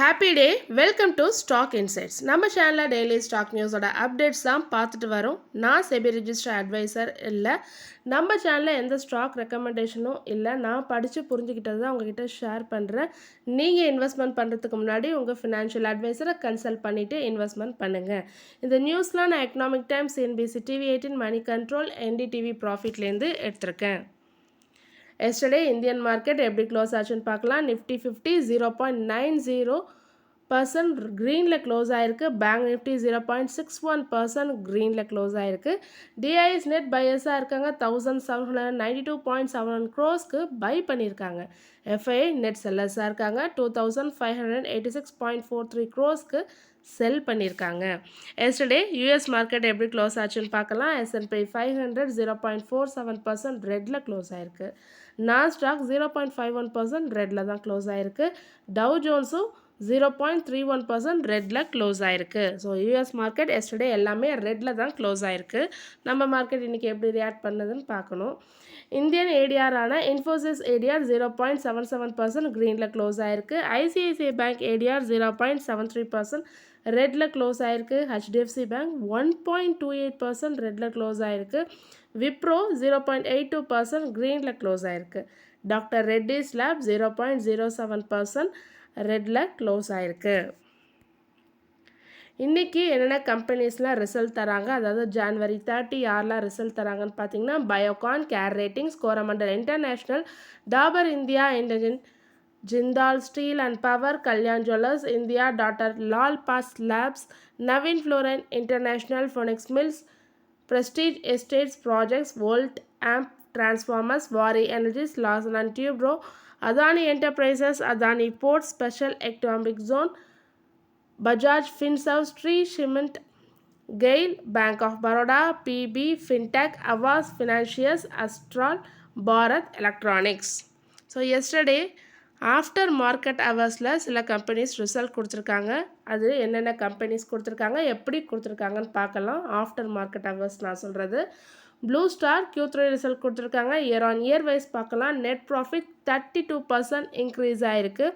Happy day welcome to stock insights. நம்ம சேனலில் daily stock நியூஸோட updates தான் பார்த்துட்டு வரோம். நான் செபி ரிஜிஸ்டர் அட்வைசர் இல்லை. நம்ம சேனலில் எந்த ஸ்டாக் ரெக்கமெண்டேஷனும் இல்லை. நான் படித்து புரிஞ்சுக்கிட்டது தான் உங்ககிட்ட ஷேர் பண்ணுறேன். நீங்கள் இன்வெஸ்ட்மெண்ட் பண்ணுறதுக்கு முன்னாடி உங்கள் ஃபினான்ஷியல் அட்வைசரை கன்சல்ட் பண்ணிவிட்டு இன்வெஸ்ட்மெண்ட் பண்ணுங்கள். இந்த நியூஸ்லாம் நான் economic times, NBC TV 18, Moneycontrol, NDTV ப்ராஃபிட்லேருந்து எடுத்திருக்கேன். எஸ்டர்டே இந்தியன் மார்க்கெட் எப்படி க்ளோஸ் ஆச்சுன்னு பார்க்கலாம். நிஃப்டி 50 0.90% க்ரீனில் க்ளோஸ் ஆகிருக்கு. பேங்க் நிஃப்டி 0.61% க்ரீனில் க்ளோஸ் ஆகிருக்கு. டிஐஎஸ் நெட் பையர்ஸாக இருக்காங்க. 1792.71 crores பை பண்ணியிருக்காங்க. எஃப்ஐ நெட் செல்லர்ஸாக இருக்காங்க. 2586.43 crores செல் பண்ணியிருக்காங்க. எஸ்டர்டே யூஎஸ் மார்க்கெட் எப்படி க்ளோஸ் ஆச்சுன்னு பார்க்கலாம். S&P 500 0.47% ரெட்டில் க்ளோஸ் ஆகிருக்கு. நாஸ்டாக் 0.51% ரெட்டில் தான் க்ளோஸ் ஆகிருக்கு. டவ் ஜோன்ஸும் 0.31% ரெட்டில் க்ளோஸ் ஆகிருக்கு. ஸோ யூஎஸ் மார்க்கெட் எஸ்டர்டே எல்லாமே ரெட்டில் தான் க்ளோஸ் ஆகிருக்கு. நம்ம மார்க்கெட் இன்றைக்கி எப்படி ரியாக்ட் பண்ணுதுன்னு பார்க்கணும். இந்தியன் ஏடிஆரான இன்ஃபோசிஸ் ஏடிஆர் 0.77% க்ரீனில் க்ளோஸ் ஆகிருக்கு. ஐசிஐசிஐ பேங்க் ஏடிஆர் 0.73% ரெட்டில் க்ளோஸ் ஆகிருக்கு. HDFC பேங்க் 1.28% ரெட்டில் க்ளோஸ் ஆகிருக்கு. விப்ரோ 0.82% க்ரீனில் க்ளோஸ் ஆகிருக்கு. டாக்டர் ரெட்டிஸ் லேப் 0.07% ரெட்டில் க்ளோஸ் ஆகிருக்கு. இன்றைக்கி என்னென்ன கம்பெனிஸ்லாம் ரிசல்ட் தராங்க, அதாவது ஜான்வரி 30 யாரெலாம் ரிசல்ட் தராங்கன்னு பார்த்தீங்கன்னா, Biocon, care ratings, Coromandel international, Dabur India, Indegene, Jindal steel and power, Kalyan jewellers India, doctor Lal Path labs, Naveen fluorine international, Phoenix mills, Prestige estates projects, Volt amp transformers, Waaree energies, Larsen and Toubro, Adani enterprises, Adani port, special economic zone, Bajaj Finserv, Shree cement, GAIL, bank of Baroda, PB fintech, Aavas financiers, Astral, Bharat electronics. So yesterday after market ஹவர்ஸில் சில companies result கொடுத்துருக்காங்க. அது என்னென்ன companies கொடுத்துருக்காங்க, எப்படி கொடுத்துருக்காங்கன்னு பார்க்கலாம். After market hours நான் சொல்கிறது. ப்ளூ ஸ்டார் Q3 ரிசல்ட் கொடுத்துருக்காங்க. இயர் ஆன் இயர் வைஸ் பார்க்கலாம். நெட் ப்ராஃபிட் 32% இன்க்ரீஸ் ஆகிருக்கு.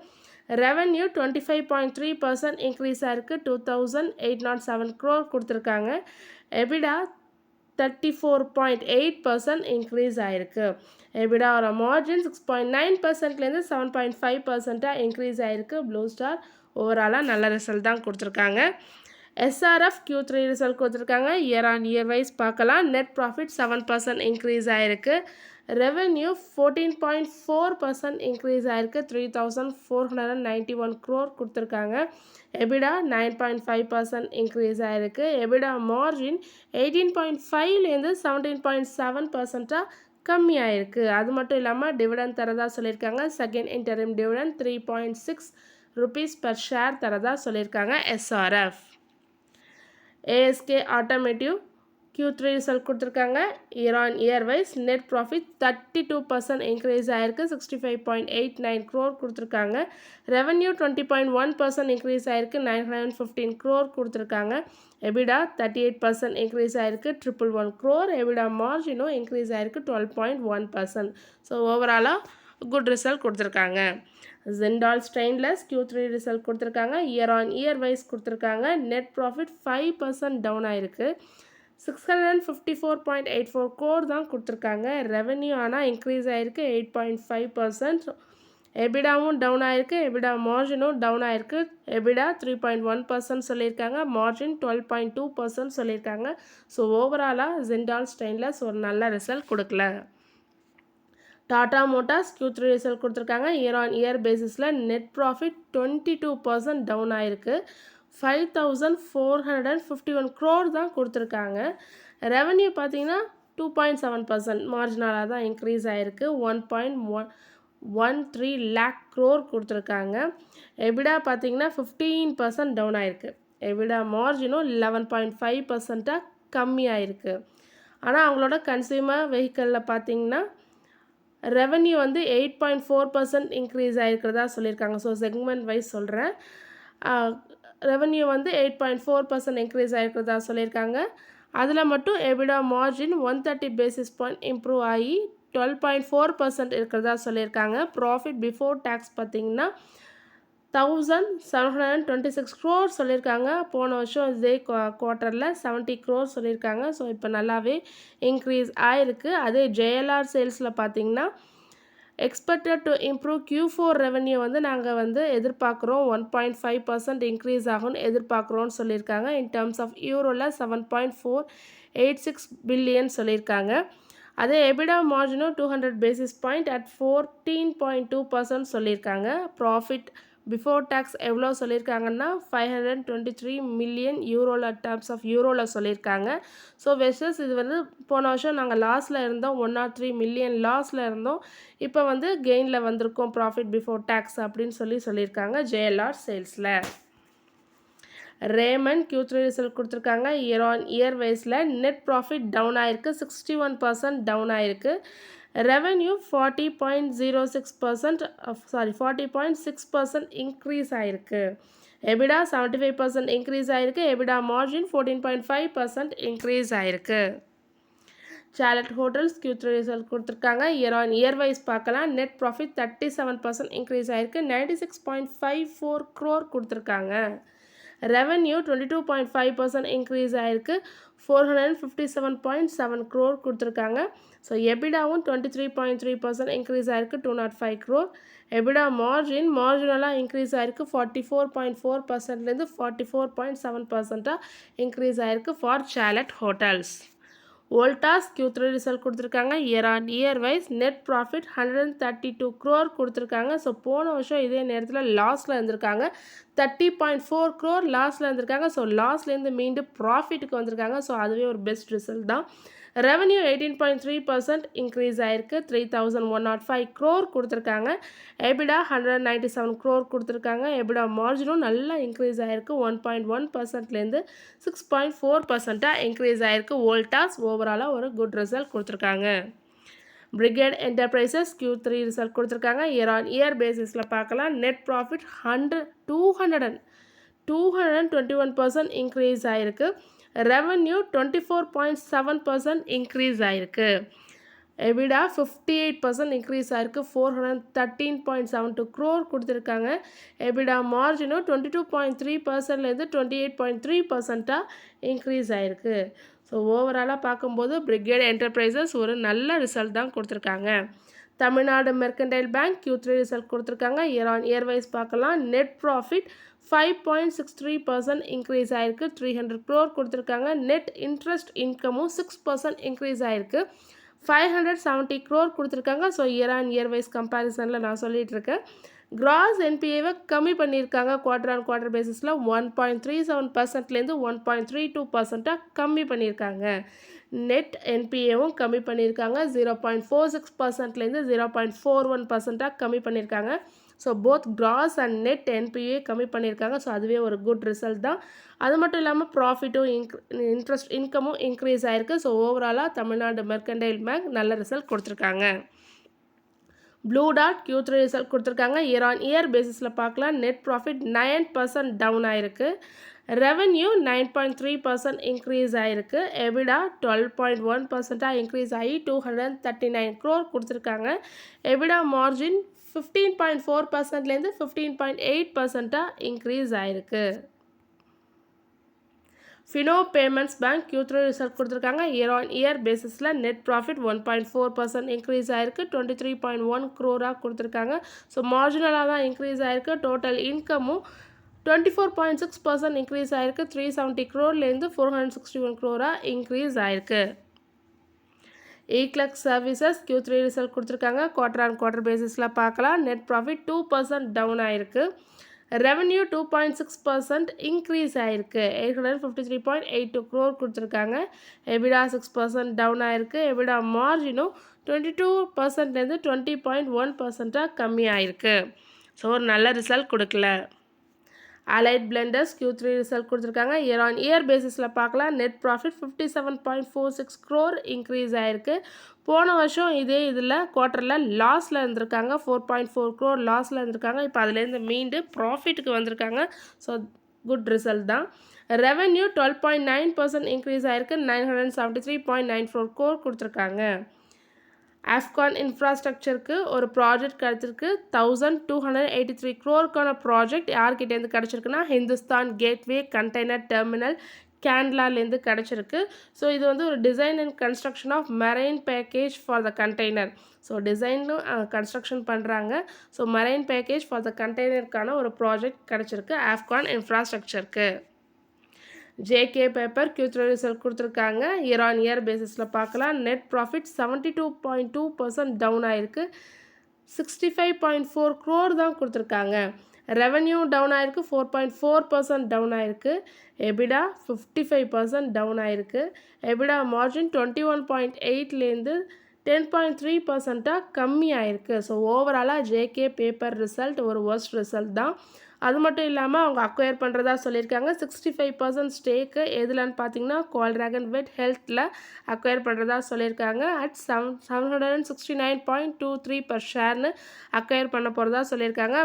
ரெவன்யூ 25.3% இன்க்ரீஸ் ஆகிருக்கு. 2807 crore கொடுத்துருக்காங்க. எபிடா 34.8% இன்க்ரீஸ் ஆகிருக்கு. எபிடாவோட மார்ஜின் 6.9%லேருந்து 7.5% இன்க்ரீஸ் ஆகிருக்கு. ப்ளூ ஸ்டார் ஓவராலாக நல்ல ரிசல்ட் தான் கொடுத்துருக்காங்க. SRF Q3 ரிசல்ட் கொடுத்துருக்காங்க. இயர் ஆன் இயர் வைஸ் பார்க்கலாம். நெட் ப்ராஃபிட் 7% இன்க்ரீஸ் ஆகிருக்கு. ரெவென்யூ 14.4% இன்க்ரீஸ் ஆகிருக்கு. 3491 crore கொடுத்துருக்காங்க. எபிடா 9.5% இன்க்ரீஸ் ஆகிருக்கு. எபிடா மார்ஜின் 18.5லேருந்து 17.7% கம்மியாயிருக்கு. அது மட்டும் இல்லாமல் டிவிடெண்ட் தரதா சொல்லியிருக்காங்க. Second interim dividend 3.6 rupees per share தரதா சொல்லியிருக்காங்க SRF. ASK automotive Q3 result கொடுத்துருக்காங்க. Year on year wise net profit 32% increase ஆகிருக்கு. 65.89 crore கொடுத்துருக்காங்க. ரெவன்யூ 20.1% இன்க்ரீஸ் ஆகிருக்கு. 915 crore கொடுத்துருக்காங்க. எபிடா 38% இன்க்ரீஸ் ஆகிருக்கு. 111 crore. எபிடா மார்ஜினும் இன்க்ரீஸ் ஆகிருக்கு 12.1%. ஸோ ஓவராலாக குட் ரிசல்ட் கொடுத்துருக்காங்க. ஜிண்டால் ஸ்டெயின்லெஸ் Q3 ரிசல்ட் கொடுத்துருக்காங்க. இயர் ஆன் இயர் வைஸ் கொடுத்துருக்காங்க. நெட் ப்ராஃபிட் 5% டவுன் ஆகிருக்கு. 654.84 crore தான் கொடுத்துருக்காங்க. ரெவென்யூ ஆனால் இன்க்ரீஸ் ஆகிருக்கு 8.5%. எபிடாவும் டவுன் ஆகிருக்கு. எபிடா மார்ஜினும் டவுன் ஆகிருக்கு. எபிடா 3.1% சொல்லியிருக்காங்க. மார்ஜின் 12.2% சொல்லியிருக்காங்க. ஸோ ஓவராலாக ஜிண்டால் ஸ்டெயின்லெஸ் ஒரு நல்ல ரிசல்ட் கொடுக்கல. டாடா மோட்டார்ஸ் Q3 ரிசல்ட் கொடுத்துருக்காங்க. இயர் ஆன் இயர் பேசிஸில் நெட் ப்ராஃபிட் 22% டவுன் ஆகிருக்கு. 5451 crore தான் கொடுத்துருக்காங்க. ரெவன்யூ பார்த்தீங்கன்னா 2.7% மார்ஜினலாக தான் இன்க்ரீஸ் ஆகிருக்கு. 1.13 lakh crore கொடுத்துருக்காங்க. எபிடா பார்த்தீங்கன்னா 15% டவுன் ஆகிருக்கு. எபிடா மார்ஜினும் 11.5% கம்மியாயிருக்கு. ஆனால் அவங்களோட கன்சியூமர் வெஹிக்கிளில் பார்த்தீங்கன்னா ரெவன்யூ வந்து 8.4% இன்க்ரீஸ் ஆகிருக்கிறதா சொல்லியிருக்காங்க. ஸோ செக்மெண்ட் வைஸ் சொல்கிறேன். ரெவன்யூ வந்து 8.4% இன்க்ரீஸ் ஆகிருக்கிறதா சொல்லியிருக்காங்க. அதில் மட்டும் EBITDA margin 130 basis point improve ஆகி 12.4% இருக்கிறதா சொல்லியிருக்காங்க. ப்ராஃபிட் பிஃபோர் டேக்ஸ் பார்த்திங்கன்னா 1726 crore சொல்லியிருக்காங்க. போன வருஷம் இதே குவார்ட்டரில் 70 crore சொல்லியிருக்காங்க. ஸோ இப்போ நல்லாவே இன்க்ரீஸ் ஆயிருக்கு. அதே ஜேஎல்ஆர் சேல்ஸில் பார்த்தீங்கன்னா expected to improve Q4 revenue வந்து நாங்கள் வந்து எதிர்பார்க்குறோம் 1.5% இன்க்ரீஸ் ஆகும்னு எதிர்பார்க்குறோன்னு சொல்லியிருக்காங்க. இன் டேர்ம்ஸ் ஆஃப் யூரோவில் 7.486 பில்லியன் சொல்லியிருக்காங்க. அதே எபிடா மார்ஜினும் 200 பேசிஸ் பாயிண்ட் அட் 14.2% சொல்லியிருக்காங்க. ப்ராஃபிட் பிஃபோர் டேக்ஸ் எவ்வளோ சொல்லியிருக்காங்கன்னா 523 மில்லியன் யூரோவில் டேர்ம்ஸ் ஆஃப் யூரோவில் சொல்லியிருக்காங்க. ஸோ வெர்சஸ் இது வந்து போன வருஷம் நாங்கள் லாஸில் இருந்தோம் 103 மில்லியன் லாஸில் இருந்தோம். இப்போ வந்து கெயினில் வந்திருக்கோம் ப்ராஃபிட் பிஃபோர் டேக்ஸ் அப்படின்னு சொல்லியிருக்காங்க ஜேஎல்ஆர் சேல்ஸில். ரேமன் Q3 ரிசல்ட் கொடுத்துருக்காங்க. இயர் ஆன் இயர் வைஸில் நெட் ப்ராஃபிட் டவுன் ஆயிருக்கு, 61% டவுன் ஆயிருக்கு. ரெவன்யூ 40.6% இன்க்ரீஸ் ஆயிருக்கு. எபிடா 75% இன்க்ரீஸ் ஆயிருக்கு. எபிடா மார்ஜின் 14.5% இன்க்ரீஸ் ஆயிருக்கு. சாலட் ஹோட்டல்ஸ் Q3 ரிசல்ட் கொடுத்துருக்காங்க. இயர் ஆன் இயர் வைஸ் பார்க்கலாம். நெட் ப்ராஃபிட் 37% இன்க்ரீஸ் ஆயிருக்கு. 96.54 crore கொடுத்துருக்காங்க. ரெவன்யூ 22.5% இன்க்ரீஸ் ஆயிருக்கு. 457.7 crore கொடுத்துருக்காங்க. ஸோ எபிடாவும் 23.3% இன்க்ரீஸ் ஆயிருக்கு. 205 crore. எபிடா மார்ஜினலாக இன்க்ரீஸ் ஆயிருக்கு. 44.4%லேருந்து 44.7% இன்க்ரீஸ் ஆயிருக்கு for Chalet hotels. Voltas Q3 result கொடுத்துருக்காங்க. Year on year wise net profit 132 crore கொடுத்துருக்காங்க. ஸோ போன வருஷம் இதே நேரத்தில் லாஸில் இருந்திருக்காங்க. 30.4 crore லாஸில் இருந்திருக்காங்க. ஸோ லாஸ்லேருந்து மீண்டும் ப்ராஃபிட்டுக்கு வந்திருக்காங்க. ஸோ அதுவே ஒரு பெஸ்ட் ரிசல்ட் தான். ரெவன்யூ 18.3% இன்க்ரீஸ் ஆயிருக்கு. 3105 crore கொடுத்துருக்காங்க. எபிடா 197 crore கொடுத்துருக்காங்க. எபிடா மார்ஜினும் நல்லா இன்க்ரீஸ் ஆயிருக்கு. 1.1%லேருந்து 6.4% இன்க்ரீஸ் ஆயிருக்கு. வோல்டாஸ் ஓவராலாக ஒரு குட் ரிசல்ட் கொடுத்துருக்காங்க. பிரிகேட் என்டர்பிரைசஸ் Q3 ரிசல்ட் கொடுத்துருக்காங்க. இயர் ஆன் இயர் பேசிஸில் பார்க்கலாம். நெட் ப்ராஃபிட் 221% இன்க்ரீஸ் ஆயிருக்கு. ரெவன்யூ 24.7% இன்க்ரீஸ் ஆயிருக்கு. எபிடா 58% இன்க்ரீஸ் ஆயிருக்கு. 413.72 crore கொடுத்துருக்காங்க. எபிடா மார்ஜினும் 22.3%லேருந்து 28.3% இன்க்ரீஸ் ஆயிருக்கு. ஸோ ஓவராலாக பார்க்கும்போது பிரிகேட் என்டர்பிரைசஸ் ஒரு நல்ல ரிசல்ட் தான் கொடுத்துருக்காங்க. Tamil Nadu mercantile bank Q3 result கொடுத்துருக்காங்க. இயர் ஆன் இயர் வைஸ் பார்க்கலாம். நெட் ப்ராஃபிட் 5.63% இன்க்ரீஸ் ஆயிருக்கு. 300 crore கொடுத்துருக்காங்க. நெட் இன்ட்ரெஸ்ட் இன்கமும் 6% இன்க்ரீஸ் ஆயிருக்கு. 570 crore கொடுத்துருக்காங்க. So year on year wise கம்பேரிசனில் நான் சொல்லிகிட்டு இருக்கேன். கிராஸ் என்பிஏவை கம்மி பண்ணியிருக்காங்க. குவார்டர் ஆன் குவார்டர் பேசிஸில் 1.37%லேருந்து 1.32% கம்மி பண்ணியிருக்காங்க. நெட் என்பிஏவும் கம்மி பண்ணியிருக்காங்க. 0.46%லேருந்து 0.41% கம்மி பண்ணியிருக்காங்க. So both cross and net NBA கம்மி பண்ணியிருக்காங்க. ஸோ அதுவே ஒரு குட் ரிசல்ட் தான். அது மட்டும் இல்லாமல் ப்ராஃபிட்டும் இன்ட்ரெஸ்ட் இன்கமும் இன்க்ரீஸ் ஆயிருக்கு. ஸோ ஓவராலாக தமிழ்நாடு மெர்கன்டைல் பேங்க் நல்ல ரிசல்ட் கொடுத்துருக்காங்க. ப்ளூ டாட் Q3 ரிசல்ட் கொடுத்துருக்காங்க. இயர் ஆன் இயர் பேசிஸில் பார்க்கலாம். நெட் ப்ராஃபிட் 9% டவுன் ஆயிருக்கு. ரெவன்யூ 9.3% இன்க்ரீஸ் ஆயிருக்கு. எபிடா 12.1% இன்க்ரீஸ் ஆகி 239 crore கொடுத்துருக்காங்க. எபிடா மார்ஜின் 15.4%லேருந்து 15.8% இன்க்ரீஸ் ஆயிருக்கு. Fino payments bank Q3 result கொடுத்துருக்காங்க. இயர் ஆன் இயர் பேசிஸில் நெட் ப்ராஃபிட் 1.4% இன்க்ரீஸ் ஆயிருக்கு. 23.1 crore கொடுத்துருக்காங்க. ஸோ மார்ஜினலாக தான் இன்க்ரீஸ் ஆயிருக்கு. டோட்டல் இன்கமும் 24.6% இன்க்ரீஸ் ஆயிருக்கு. 370 crore-லேருந்து 461 crore இன்க்ரீஸ் ஆயிருக்கு. ஈக்லக்ஸ் சர்வீசஸ் Q3 ரிசல்ட் கொடுத்துருக்காங்க. குவார்டர் ஆன் குவார்டர் பேசிஸில் பார்க்கலாம். நெட் ப்ராஃபிட் 2% டவுன் ஆயிருக்கு. ரெவன்யூ 2.6% இன்க்ரீஸ் ஆயிருக்கு. 853.82 crore கொடுத்துருக்காங்க. எபிடா 6% டவுன் ஆயிருக்கு. எபிடா மார்ஜினும் 22%லேருந்து 20.1% கம்மி ஆயிருக்கு. ஸோ ஒரு நல்ல ரிசல்ட் கொடுக்கல. அலைட் பிளெண்டர்ஸ் Q3 ரிசல்ட் கொடுத்துருக்காங்க. இயர் ஆன் இயர் பேசிஸில் பார்க்கலாம். நெட் ப்ராஃபிட் 57.46 crore இன்க்ரீஸ் ஆயிருக்கு. போன வருஷம் இதே இதில் குவார்ட்டரில் லாஸில் இருந்திருக்காங்க. 4.4 crore லாஸில் இருந்திருக்காங்க. இப்போ அதுலேருந்து மீண்டு ப்ராஃபிட்டுக்கு வந்திருக்காங்க. ஸோ குட் ரிசல்ட் தான். ரெவன்யூ 12.9% இன்க்ரீஸ் ஆயிருக்கு. 973.94 crore கொடுத்துருக்காங்க. ஆஃப்கான் இன்ஃப்ராஸ்ட்ரக்சருக்கு ஒரு ப்ராஜெக்ட் கிடச்சிருக்கு 1283 crore ப்ராஜெக்ட் யார்கிட்டேருந்து கிடச்சிருக்குன்னா ஹிந்துஸ்தான் கேட்வே கண்டெய்னர் டெர்மினல் கேரளாலேருந்து கிடச்சிருக்கு. ஸோ இது வந்து ஒரு design and construction of marine package for the container. So டிசைனும் கன்ஸ்ட்ரக்ஷன் பண்ணுறாங்க. So marine package for the கண்டெய்னருக்கான ஒரு ப்ராஜெக்ட் கிடச்சிருக்கு ஆஃப்கான் இன்ஃப்ராஸ்ட்ரக்சருக்கு. ஜேகே பேப்பர் Q3 ரிசல்ட் கொடுத்துருக்காங்க. இயர் ஆன் இயர் பேசிஸில் பார்க்கலாம். நெட் ப்ராஃபிட் 72.2% டவுன் ஆகிருக்கு. 65.4 crore தான் கொடுத்துருக்காங்க. ரெவன்யூ டவுன் ஆகிருக்கு. 4.4% டவுன் ஆகிருக்கு. எபிடா 55% டவுன் ஆகிருக்கு. எபிடா மார்ஜின் 21.8லேருந்து 10.3% கம்மி ஆகிருக்கு. ஸோ ஓவராலாக ஜேகே பேப்பர் ரிசல்ட் ஒரு ஒர்ஸ்ட் ரிசல்ட் தான். அது மட்டும் இல்லாமல் அவங்க அக்வயர் பண்ணுறதா சொல்லியிருக்காங்க. 65% ஸ்டேக்கு எதுலன்னு பார்த்தீங்கன்னா குவால்ட்ராகன் வெட் ஹெல்த்தில் அக்வயர் பண்ணுறதா சொல்லியிருக்காங்க. அட் 769.23 per ஷேர்னு அக்வயர் பண்ண போகிறதா சொல்லியிருக்காங்க.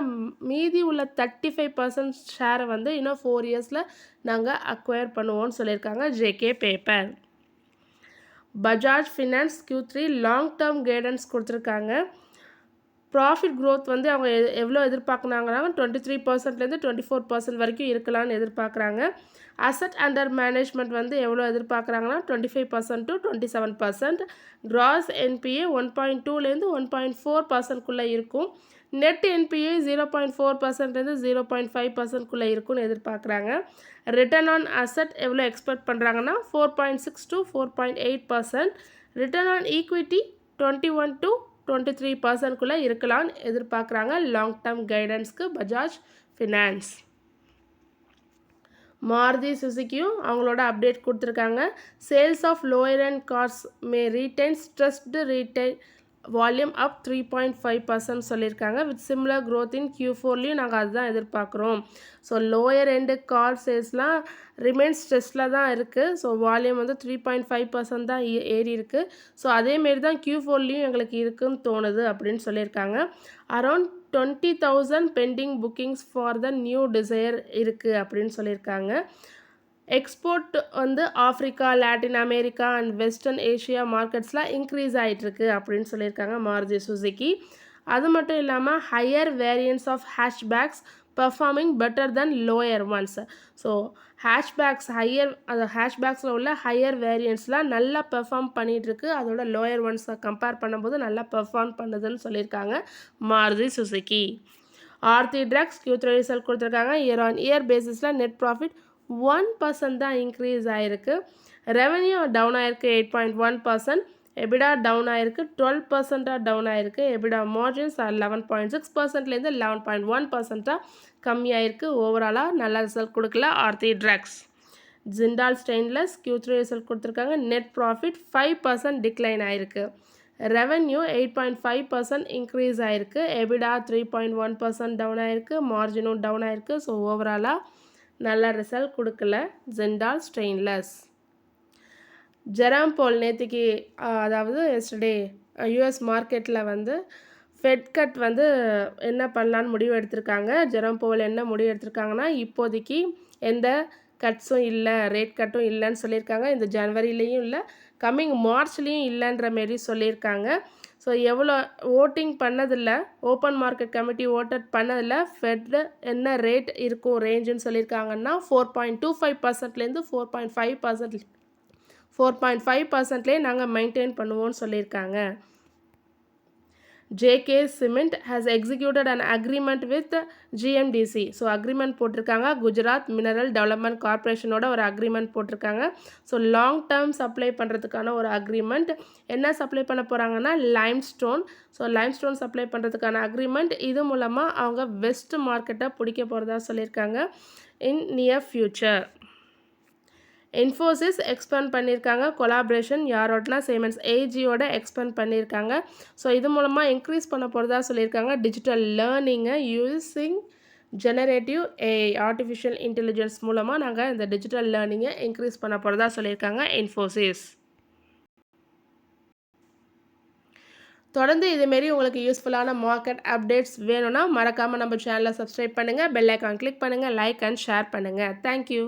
மீதி உள்ள 35% ஷேரை வந்து இன்னும் 4 இயர்ஸில் நாங்கள் அக்வயர் பண்ணுவோம்னு சொல்லியிருக்காங்க JK paper. Bajaj finance Q3 long term guidance கொடுத்துருக்காங்க. ப்ராஃபிட் க்ரோத் வந்து அவங்க எவ்வளோ எதிர்பார்க்குறாங்கன்னா 23%லேருந்து 24% வரைக்கும் இருக்கலாம்னு எதிர்பார்க்குறாங்க. அசட் அண்டர் மேனேஜ்மெண்ட் வந்து எவ்வளோ எதிர்பார்க்குறாங்கன்னா 25% to 27%. கிராஸ் என்பிஏ 1.2லேருந்து 1.4%க்குள்ளே இருக்கும். நெட் என்பிஏ 0.4%லேருந்து 0.5%க்குள்ளே இருக்கும்னு எதிர்பார்க்குறாங்க. ரிட்டர்ன் ஆன் அசட் எவ்வளோ எக்ஸ்பெக்ட் பண்ணுறாங்கன்னா 4.6 to 4.8%. Return on equity 21 to 23%க்குள்ளே இருக்கலாம்னு எதிர்பார்க்குறாங்க லாங் டேர்ம் கைடன்ஸ்க்கு பஜாஜ் ஃபினான்ஸ். மாருதி சுசுக்கியும் அவங்களோட அப்டேட் கொடுத்துருக்காங்க. Sales of lower and cars may retain stressed retail volume up 3.5% சொல்லியிருக்காங்க. வித் சிமிலர் க்ரோத் இன் Q4லையும் நாங்கள் அதுதான் எதிர்பார்க்குறோம். So lower end car சேல்ஸ்லாம் remain ஸ்ட்ரெஸ்ஸில் தான் இருக்குது. ஸோ வால்யூம் வந்து 3.5% தான் ஏறி இருக்குது. ஸோ அதேமாரி தான் Q4லையும் எங்களுக்கு இருக்குன்னு தோணுது அப்படின்னு சொல்லியிருக்காங்க. Around 20,000 pending bookings for the new Dzire இருக்குது அப்படின்னு சொல்லியிருக்காங்க. எக்ஸ்போர்ட் வந்து Africa, Latin America and western Asia மார்க்கெட்ஸில் இன்க்ரீஸ் ஆகிட்டுருக்கு அப்படின்னு சொல்லியிருக்காங்க மாருதி சுசுக்கி. அது மட்டும் இல்லாமல் higher variants of hatchbacks performing better than lower ones. So ஹேஷ்பேக்ஸில் உள்ள ஹையர் வேரியன்ட்ஸ்லாம் நல்லா பெர்ஃபார்ம் பண்ணிகிட்ருக்கு. அதோட லோயர் ஒன்ஸை கம்பேர் பண்ணும்போது நல்லா பெர்ஃபார்ம் பண்ணுதுன்னு சொல்லியிருக்காங்க Maruti Suzuki. Aarti Drugs Q3 result கொடுத்துருக்காங்க. இயர் ஆன் இயர் பேசிஸில் நெட் ப்ராஃபிட் 1% தான் இன்க்ரீஸ் ஆகிருக்கு. ரெவன்யூ டவுன் ஆகிருக்கு 8.1%. எபிடா டவுன் ஆகிருக்கு 12% டவுன் ஆகிருக்கு. எபிடா மார்ஜின்ஸ் 11.6%லேருந்து 11.1% கம்மியாயிருக்கு. ஓவராலாக நல்ல ரிசல்ட் கொடுக்கல Aarti drugs. Jindal stainless Q3 result கொடுத்துருக்காங்க. நெட் ப்ராஃபிட் 5% டிக்ளைன் ஆகிருக்கு. ரெவன்யூ 8.5% இன்க்ரீஸ் ஆகிருக்கு. எபிடா 3.1% டவுன் ஆகிருக்கு. மார்ஜினும் டவுன் ஆகிருக்கு. ஸோ ஓவராலாக நல்ல ரிசல்ட் கொடுக்கல ஜிண்டால் ஸ்டெயின்லெஸ். ஜெரம் போல் நேற்றுக்கு அதாவது எஸ்டர்டே யூஎஸ் மார்க்கெட்டில் வந்து ஃபெட் கட் வந்து என்ன பண்ணலான்னு முடிவு எடுத்திருக்காங்க. ஜெரம் போல் என்ன முடிவு எடுத்திருக்காங்கன்னா இப்போதைக்கு எந்த கட்ஸும் இல்லை, ரேட் கட்டும் இல்லைன்னு சொல்லியிருக்காங்க. இந்த ஜனவரிலேயும் இல்லை, கம்மிங் மார்ச்லேயும் இல்லைன்ற மாரி சொல்லியிருக்காங்க. ஸோ எவ்வளோ ஓட்டிங் பண்ணதில்லை, ஓப்பன் மார்க்கெட் கமிட்டி ஓட்டட் பண்ணதில்லை. ஃபெட் என்ன ரேட் இருக்கும் ரேஞ்சுன்னு சொல்லியிருக்காங்கன்னா 4.25%லேருந்து 4.5%லேயே நாங்கள் மெயின்டைன் பண்ணுவோம்னு சொல்லியிருக்காங்க. JK cement has executed an agreement with GMDC. So agreement போட்டிருக்காங்க. குஜராத் மினரல் டெவலப்மெண்ட் கார்பரேஷனோட ஒரு அக்ரிமெண்ட் போட்டிருக்காங்க. ஸோ லாங் டேர்ம் சப்ளை பண்ணுறதுக்கான ஒரு அக்ரிமெண்ட். என்ன சப்ளை பண்ண போகிறாங்கன்னா லைம்ஸ்டோன். ஸோ லைம்ஸ்டோன் சப்ளை பண்ணுறதுக்கான அக்ரிமெண்ட். இது மூலமாக அவங்க வெஸ்ட் மார்க்கெட்டை பிடிக்க போகிறதா சொல்லியிருக்காங்க in near future. Infosys expand பண்ணியிருக்காங்க. கொலாபரேஷன் யாரோடனா சைமன்ஸ் ஏஜியோட எக்ஸ்பேண்ட் பண்ணியிருக்காங்க. ஸோ இது மூலமாக இன்க்ரீஸ் பண்ண போகிறதா சொல்லியிருக்காங்க. டிஜிட்டல் லேர்னிங்கை using generative AI artificial intelligence மூலமாக நாங்கள் இந்த டிஜிட்டல் லேர்னிங்கை இன்க்ரீஸ் பண்ண போகிறதா சொல்லியிருக்காங்க இன்ஃபோசிஸ். தொடர்ந்து இதுமாரி உங்களுக்கு யூஸ்ஃபுல்லான மார்க்கெட் அப்டேட்ஸ் வேணும்னா மறக்காமல் நம்ம சேனலை சப்ஸ்கிரைப் பண்ணுங்கள், பெல் ஐக்கான் கிளிக் பண்ணுங்கள், லைக் அண்ட் ஷேர் பண்ணுங்கள். தேங்க்யூ.